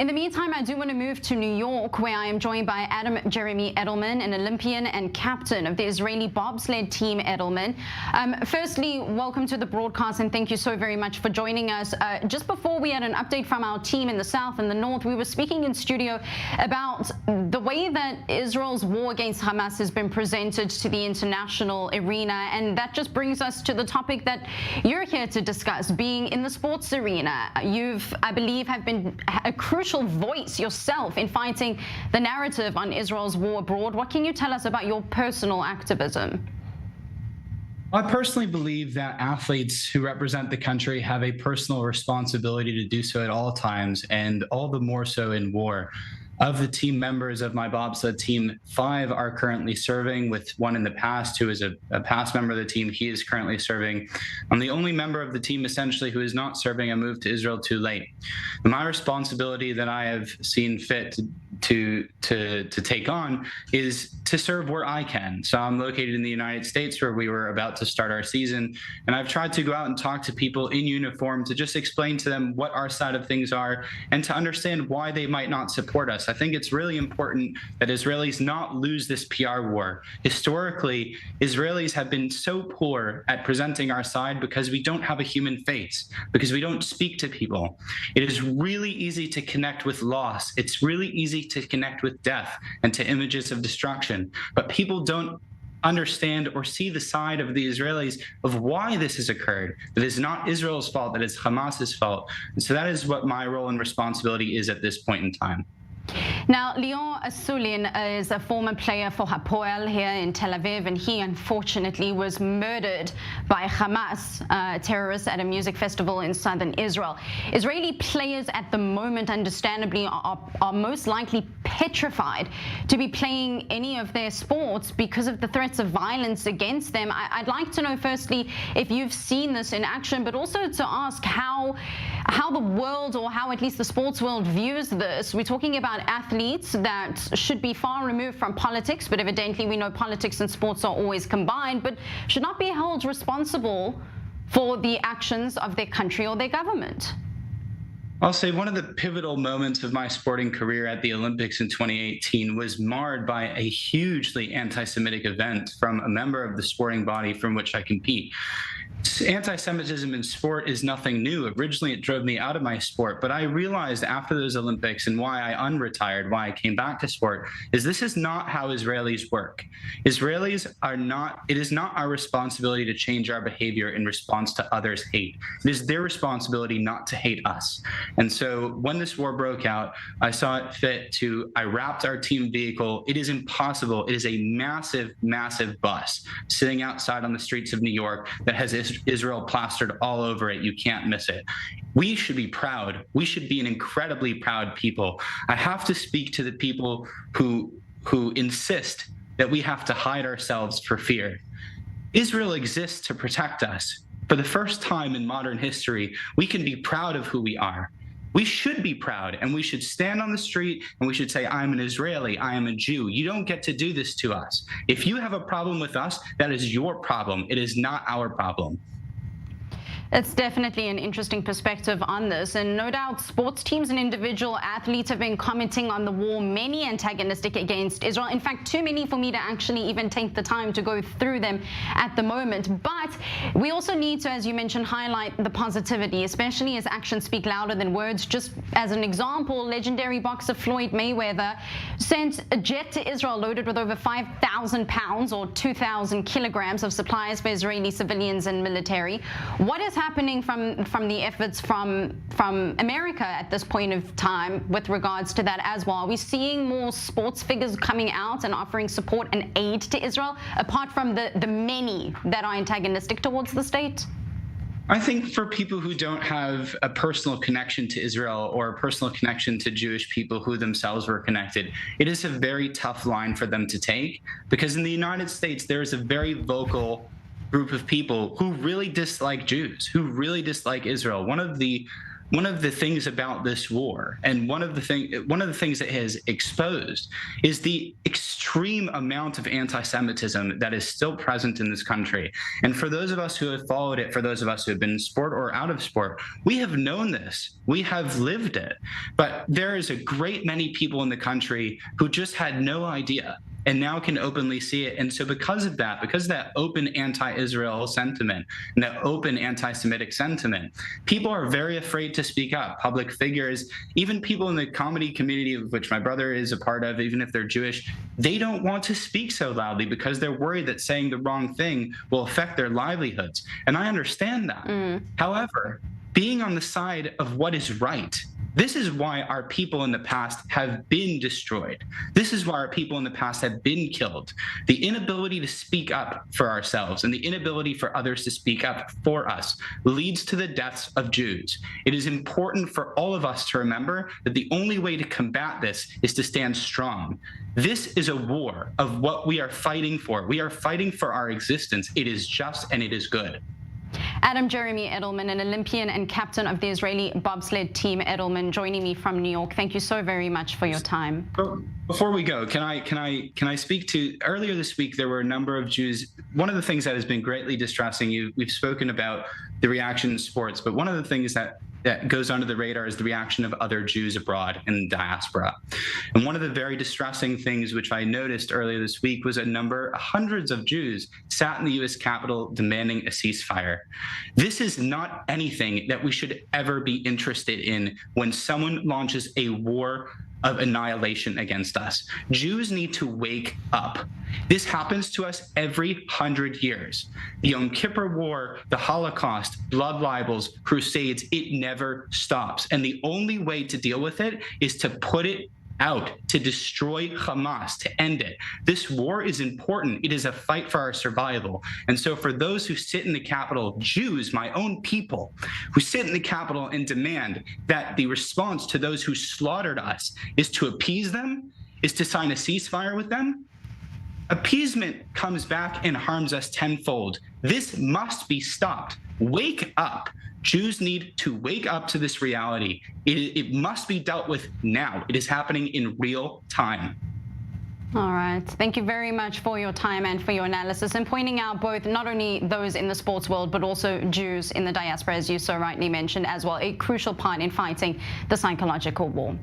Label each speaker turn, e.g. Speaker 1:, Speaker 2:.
Speaker 1: In the meantime, I do want to move to New York, where I am joined by Jeremy Edelman, an Olympian and captain of the Israeli bobsled team Edelman. Firstly, welcome to the broadcast, and thank you so very much for joining us. Just before we had an update from our team in the south and the north, we were speaking in studio about the way that Israel's war against Hamas has been presented to the international arena, and that just brings us to the topic that you're here to discuss, being in the sports arena. You've, I believe, have been a crucial voice yourself in fighting the narrative on Israel's war abroad. What can you tell us about your personal activism?
Speaker 2: I personally believe that athletes who represent the country have a personal responsibility to do so at all times, and all the more so in war. Of the team members of my bobsled team, 5 are currently serving, with one in the past who is a past member of the team. He is currently serving. I'm the only member of the team essentially who is not serving. I moved to Israel too late. My responsibility that I have seen fit to take on is to serve where I can. So I'm located in the United States, where we were about to start our season, and I've tried to go out and talk to people in uniform to just explain to them what our side of things are and to understand why they might not support us. I think it's really important that Israelis not lose this PR war. Historically, Israelis have been so poor at presenting our side because we don't have a human face, because we don't speak to people. It is really easy to connect with loss. It's really easy to connect with death and to images of destruction. But people don't understand or see the side of the Israelis of why this has occurred. That is not Israel's fault, that is Hamas's fault. And so that is what my role and responsibility is at this point in time.
Speaker 1: Now, Leon Asulin is a former player for Hapoel here in Tel Aviv, and he unfortunately was murdered by Hamas terrorists at a music festival in southern Israel. Israeli players at the moment, understandably, are most likely petrified to be playing any of their sports because of the threats of violence against them. I'd like to know, firstly, if you've seen this in action, but also to ask how the world, or how at least the sports world, views this. We're talking about athletes that should be far removed from politics, but evidently we know politics and sports are always combined, but should not be held responsible for the actions of their country or their government.
Speaker 2: I'll say one of the pivotal moments of my sporting career at the Olympics in 2018 was marred by a hugely anti-Semitic event from a member of the sporting body from which I compete. Anti-Semitism in sport is nothing new. Originally, it drove me out of my sport, but I realized after those Olympics, and why I unretired, why I came back to sport, is this is not how Israelis work. Israelis are not, it is not our responsibility to change our behavior in response to others' hate. It is their responsibility not to hate us. And so when this war broke out, I saw it fit I wrapped our team vehicle. It is impossible. It is a massive, massive bus sitting outside on the streets of New York that has Israel plastered all over it. You can't miss it. We should be proud. We should be an incredibly proud people. I have to speak to the people who insist that we have to hide ourselves for fear. Israel exists to protect us. For the first time in modern history, we can be proud of who we are. We should be proud, and we should stand on the street and we should say, I'm an Israeli, I am a Jew. You don't get to do this to us. If you have a problem with us, that is your problem. It is not our problem.
Speaker 1: It's definitely an interesting perspective on this, and no doubt sports teams and individual athletes have been commenting on the war, many antagonistic against Israel. In fact, too many for me to actually even take the time to go through them at the moment. But we also need to, as you mentioned, highlight the positivity, especially as actions speak louder than words. Just as an example, legendary boxer Floyd Mayweather sent a jet to Israel loaded with over 5,000 pounds or 2,000 kilograms of supplies for Israeli civilians and military. What is happening from the efforts from America at this point of time with regards to that as well? Are we seeing more sports figures coming out and offering support and aid to Israel, apart from the many that are antagonistic towards the state?
Speaker 2: I think for people who don't have a personal connection to Israel or a personal connection to Jewish people who themselves were connected, it is a very tough line for them to take, because in the United States, there is a very vocal group of people who really dislike Jews, who really dislike Israel. One of the things about this war, and one of the things it has exposed, is the extreme extreme amount of anti-Semitism that is still present in this country. And for those of us who have followed it, for those of us who have been in sport or out of sport, we have known this. We have lived it. But there is a great many people in the country who just had no idea and now can openly see it. And so because of that open anti-Israel sentiment and that open anti-Semitic sentiment, people are very afraid to speak up. Public figures, even people in the comedy community, of which my brother is a part of, even if they're Jewish, they don't want to speak so loudly because they're worried that saying the wrong thing will affect their livelihoods. And I understand that. However, being on the side of what is right, this is why our people in the past have been destroyed. This is why our people in the past have been killed. The inability to speak up for ourselves and the inability for others to speak up for us leads to the deaths of Jews. It is important for all of us to remember that the only way to combat this is to stand strong. This is a war of what we are fighting for. We are fighting for our existence. It is just and it is good.
Speaker 1: Adam Jeremy Edelman, an Olympian and captain of the Israeli bobsled team Edelman, joining me from New York. Thank you so very much for your time.
Speaker 2: Before we go, can I speak to, earlier this week there were a number of Jews. One of the things that has been greatly distressing, we've spoken about the reaction in sports, but one of the things that goes under the radar is the reaction of other Jews abroad in the diaspora. And one of the very distressing things which I noticed earlier this week was hundreds of Jews sat in the U.S. Capitol demanding a ceasefire. This is not anything that we should ever be interested in when someone launches a war of annihilation against us. Jews need to wake up. This happens to us every 100 years. The Yom Kippur War, the Holocaust, blood libels, crusades, it never stops. And the only way to deal with it is to put it out, to destroy Hamas, to end it. This war is important. It is a fight for our survival. And so for those who sit in the Capitol, Jews, my own people, who sit in the Capitol and demand that the response to those who slaughtered us is to appease them, is to sign a ceasefire with them, appeasement comes back and harms us tenfold. This must be stopped. Wake up. Jews need to wake up to this reality. It must be dealt with now. It is happening in real time.
Speaker 1: All right. Thank you very much for your time and for your analysis and pointing out both not only those in the sports world, but also Jews in the diaspora, as you so rightly mentioned, as well, a crucial part in fighting the psychological war.